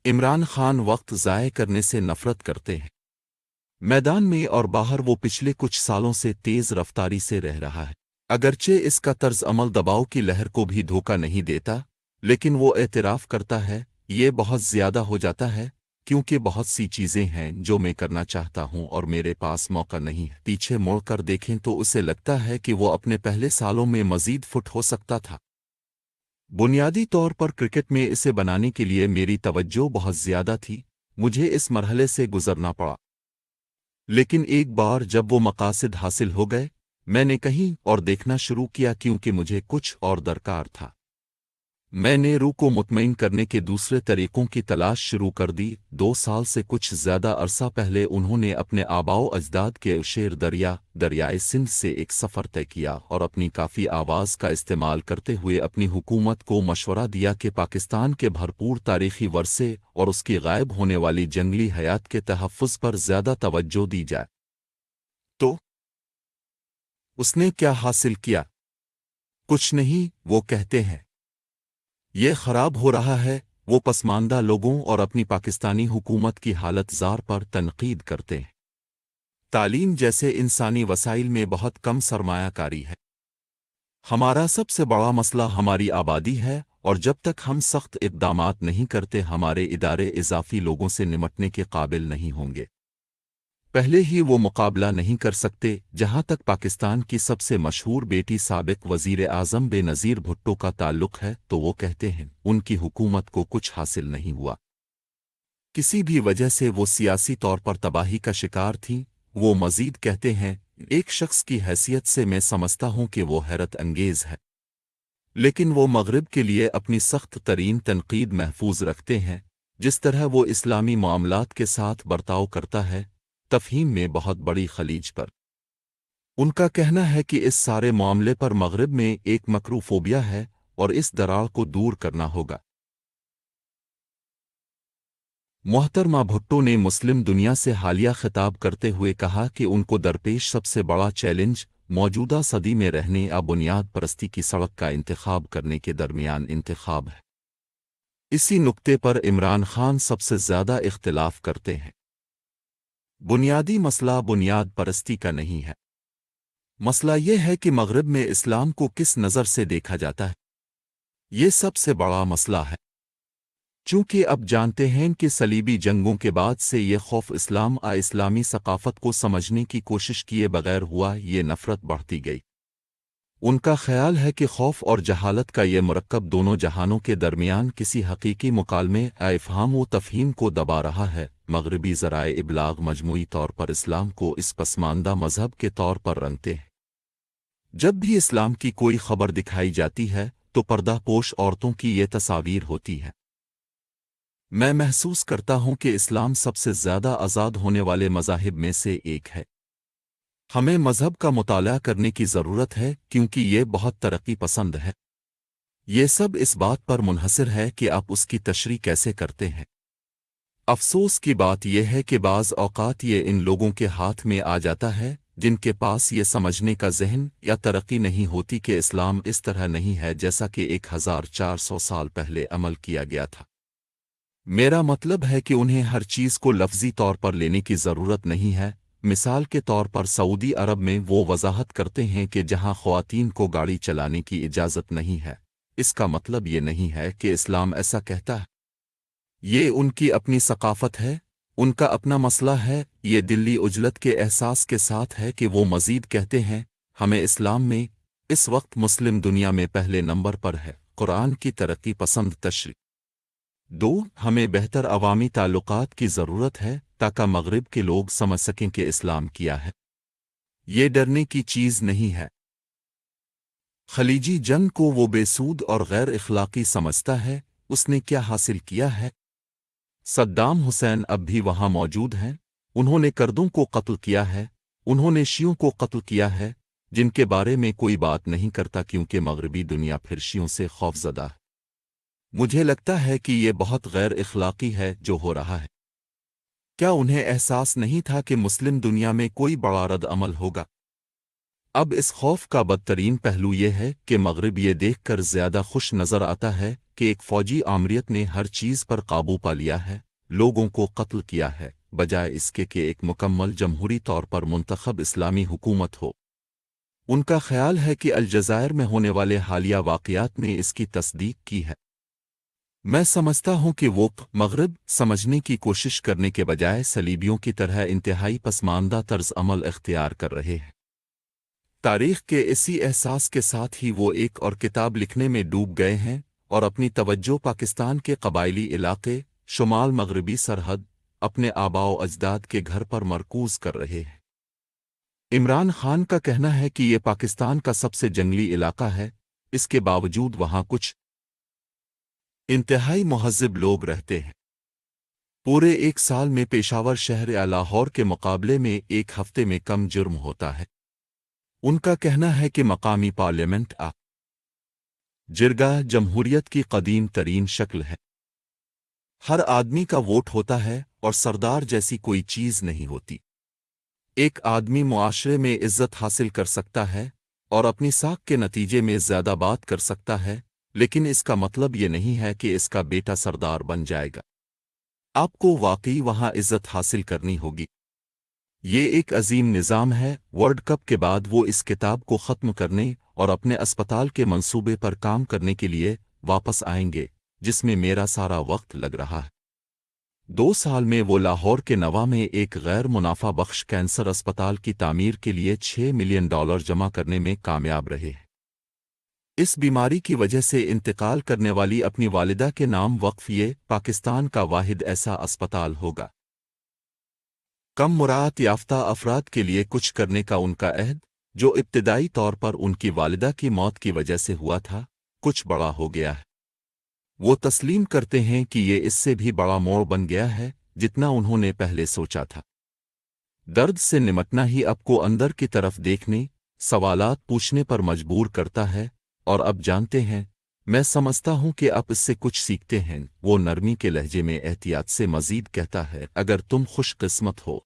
عمران خان وقت ضائع کرنے سے نفرت کرتے ہیں۔ میدان میں اور باہر وہ پچھلے کچھ سالوں سے تیز رفتاری سے رہ رہا ہے۔ اگرچہ اس کا طرز عمل دباؤ کی لہر کو بھی دھوکہ نہیں دیتا، لیکن وہ اعتراف کرتا ہے یہ بہت زیادہ ہو جاتا ہے کیونکہ بہت سی چیزیں ہیں جو میں کرنا چاہتا ہوں اور میرے پاس موقع نہیں ہے۔ پیچھے موڑ کر دیکھیں تو اسے لگتا ہے کہ وہ اپنے پہلے سالوں میں مزید فٹ ہو سکتا تھا۔ بنیادی طور پر کرکٹ میں اسے بنانے کے لیے میری توجہ بہت زیادہ تھی، مجھے اس مرحلے سے گزرنا پڑا۔ لیکن ایک بار جب وہ مقاصد حاصل ہو گئے، میں نے کہیں اور دیکھنا شروع کیا کیونکہ مجھے کچھ اور درکار تھا۔ میں نے روح کو مطمئن کرنے کے دوسرے طریقوں کی تلاش شروع کر دی۔ 2 سال سے کچھ زیادہ عرصہ پہلے انہوں نے اپنے آباء و اجداد کے شیر دریائے سندھ سے ایک سفر طے کیا اور اپنی کافی آواز کا استعمال کرتے ہوئے اپنی حکومت کو مشورہ دیا کہ پاکستان کے بھرپور تاریخی ورثے اور اس کی غائب ہونے والی جنگلی حیات کے تحفظ پر زیادہ توجہ دی جائے۔ تو اس نے کیا حاصل کیا؟ کچھ نہیں، وہ کہتے ہیں یہ خراب ہو رہا ہے۔ وہ پسماندہ لوگوں اور اپنی پاکستانی حکومت کی حالت زار پر تنقید کرتے ہیں۔ تعلیم جیسے انسانی وسائل میں بہت کم سرمایہ کاری ہے۔ ہمارا سب سے بڑا مسئلہ ہماری آبادی ہے، اور جب تک ہم سخت اقدامات نہیں کرتے ہمارے ادارے اضافی لوگوں سے نمٹنے کے قابل نہیں ہوں گے۔ پہلے ہی وہ مقابلہ نہیں کر سکتے۔ جہاں تک پاکستان کی سب سے مشہور بیٹی سابق وزیر اعظم بے نظیر بھٹو کا تعلق ہے تو وہ کہتے ہیں ان کی حکومت کو کچھ حاصل نہیں ہوا۔ کسی بھی وجہ سے وہ سیاسی طور پر تباہی کا شکار تھی۔ وہ مزید کہتے ہیں ایک شخص کی حیثیت سے میں سمجھتا ہوں کہ وہ حیرت انگیز ہے، لیکن وہ مغرب کے لیے اپنی سخت ترین تنقید محفوظ رکھتے ہیں۔ جس طرح وہ اسلامی معاملات کے ساتھ برتاؤ کرتا ہے، تفہیم میں بہت بڑی خلیج پر۔ ان کا کہنا ہے کہ اس سارے معاملے پر مغرب میں ایک مکروفوبیا ہے اور اس دراڑ کو دور کرنا ہوگا۔ محترمہ بھٹو نے مسلم دنیا سے حالیہ خطاب کرتے ہوئے کہا کہ ان کو درپیش سب سے بڑا چیلنج موجودہ صدی میں رہنے یا بنیاد پرستی کی سڑک کا انتخاب کرنے کے درمیان انتخاب ہے۔ اسی نقطے پر عمران خان سب سے زیادہ اختلاف کرتے ہیں۔ بنیادی مسئلہ بنیاد پرستی کا نہیں ہے، مسئلہ یہ ہے کہ مغرب میں اسلام کو کس نظر سے دیکھا جاتا ہے۔ یہ سب سے بڑا مسئلہ ہے، چونکہ اب جانتے ہیں کہ صلیبی جنگوں کے بعد سے یہ خوف اسلام اسلامی ثقافت کو سمجھنے کی کوشش کیے بغیر ہوا، یہ نفرت بڑھتی گئی۔ ان کا خیال ہے کہ خوف اور جہالت کا یہ مرکب دونوں جہانوں کے درمیان کسی حقیقی مکالمے افہام و تفہیم کو دبا رہا ہے۔ مغربی ذرائع ابلاغ مجموعی طور پر اسلام کو اس پسماندہ مذہب کے طور پر رنگتے ہیں۔ جب بھی اسلام کی کوئی خبر دکھائی جاتی ہے تو پردہ پوش عورتوں کی یہ تصاویر ہوتی ہے۔ میں محسوس کرتا ہوں کہ اسلام سب سے زیادہ آزاد ہونے والے مذاہب میں سے ایک ہے۔ ہمیں مذہب کا مطالعہ کرنے کی ضرورت ہے کیونکہ یہ بہت ترقی پسند ہے۔ یہ سب اس بات پر منحصر ہے کہ آپ اس کی تشریح کیسے کرتے ہیں۔ افسوس کی بات یہ ہے کہ بعض اوقات یہ ان لوگوں کے ہاتھ میں آ جاتا ہے جن کے پاس یہ سمجھنے کا ذہن یا ترقی نہیں ہوتی کہ اسلام اس طرح نہیں ہے جیسا کہ 1400 سال پہلے عمل کیا گیا تھا۔ میرا مطلب ہے کہ انہیں ہر چیز کو لفظی طور پر لینے کی ضرورت نہیں ہے۔ مثال کے طور پر سعودی عرب میں وہ وضاحت کرتے ہیں کہ جہاں خواتین کو گاڑی چلانے کی اجازت نہیں ہے، اس کا مطلب یہ نہیں ہے کہ اسلام ایسا کہتا ہے۔ یہ ان کی اپنی ثقافت ہے، ان کا اپنا مسئلہ ہے۔ یہ دلی عجلت کے احساس کے ساتھ ہے کہ وہ مزید کہتے ہیں ہمیں اسلام میں اس وقت مسلم دنیا میں پہلے نمبر پر ہے قرآن کی ترقی پسند تشریح۔ 2 ہمیں بہتر عوامی تعلقات کی ضرورت ہے تاکہ مغرب کے لوگ سمجھ سکیں کہ اسلام کیا ہے۔ یہ ڈرنے کی چیز نہیں ہے۔ خلیجی جنگ کو وہ بے سود اور غیر اخلاقی سمجھتا ہے۔ اس نے کیا حاصل کیا ہے؟ صدام حسین اب بھی وہاں موجود ہیں۔ انہوں نے کردوں کو قتل کیا ہے، انہوں نے شیعوں کو قتل کیا ہے، جن کے بارے میں کوئی بات نہیں کرتا کیونکہ مغربی دنیا پھر شیعوں سے خوف زدہ ہے۔ مجھے لگتا ہے کہ یہ بہت غیر اخلاقی ہے جو ہو رہا ہے۔ کیا انہیں احساس نہیں تھا کہ مسلم دنیا میں کوئی بڑا رد عمل ہوگا؟ اب اس خوف کا بدترین پہلو یہ ہے کہ مغرب یہ دیکھ کر زیادہ خوش نظر آتا ہے کہ ایک فوجی آمریت نے ہر چیز پر قابو پا لیا ہے، لوگوں کو قتل کیا ہے، بجائے اس کے کہ ایک مکمل جمہوری طور پر منتخب اسلامی حکومت ہو۔ ان کا خیال ہے کہ الجزائر میں ہونے والے حالیہ واقعات نے اس کی تصدیق کی ہے۔ میں سمجھتا ہوں کہ وہ مغرب سمجھنے کی کوشش کرنے کے بجائے صلیبیوں کی طرح انتہائی پسماندہ طرز عمل اختیار کر رہے ہیں۔ تاریخ کے اسی احساس کے ساتھ ہی وہ ایک اور کتاب لکھنے میں ڈوب گئے ہیں اور اپنی توجہ پاکستان کے قبائلی علاقے، شمال مغربی سرحد، اپنے آباء و اجداد کے گھر پر مرکوز کر رہے ہیں۔ عمران خان کا کہنا ہے کہ یہ پاکستان کا سب سے جنگلی علاقہ ہے، اس کے باوجود وہاں کچھ انتہائی مہذب لوگ رہتے ہیں۔ پورے ایک سال میں پشاور شہر یا لاہور کے مقابلے میں ایک ہفتے میں کم جرم ہوتا ہے۔ ان کا کہنا ہے کہ مقامی پارلیمنٹ جرگہ جمہوریت کی قدیم ترین شکل ہے۔ ہر آدمی کا ووٹ ہوتا ہے اور سردار جیسی کوئی چیز نہیں ہوتی۔ ایک آدمی معاشرے میں عزت حاصل کر سکتا ہے اور اپنی ساکھ کے نتیجے میں زیادہ بات کر سکتا ہے، لیکن اس کا مطلب یہ نہیں ہے کہ اس کا بیٹا سردار بن جائے گا۔ آپ کو واقعی وہاں عزت حاصل کرنی ہوگی۔ یہ ایک عظیم نظام ہے۔ ورلڈ کپ کے بعد وہ اس کتاب کو ختم کرنے اور اپنے اسپتال کے منصوبے پر کام کرنے کے لیے واپس آئیں گے، جس میں میرا سارا وقت لگ رہا ہے۔ 2 سال میں وہ لاہور کے نواں میں ایک غیر منافع بخش کینسر اسپتال کی تعمیر کے لیے $6 ملین جمع کرنے میں کامیاب رہے ہیں۔ اس بیماری کی وجہ سے انتقال کرنے والی اپنی والدہ کے نام وقف یہ پاکستان کا واحد ایسا اسپتال ہوگا۔ کم مراعات یافتہ افراد کے لیے کچھ کرنے کا ان کا عہد، جو ابتدائی طور پر ان کی والدہ کی موت کی وجہ سے ہوا تھا، کچھ بڑا ہو گیا ہے۔ وہ تسلیم کرتے ہیں کہ یہ اس سے بھی بڑا موڑ بن گیا ہے جتنا انہوں نے پہلے سوچا تھا۔ درد سے نمٹنا ہی اب کو اندر کی طرف دیکھنے، سوالات پوچھنے پر مجبور کرتا ہے، اور اب جانتے ہیں، میں سمجھتا ہوں کہ آپ اس سے کچھ سیکھتے ہیں۔ وہ نرمی کے لہجے میں احتیاط سے مزید کہتا ہے، اگر تم خوش قسمت ہو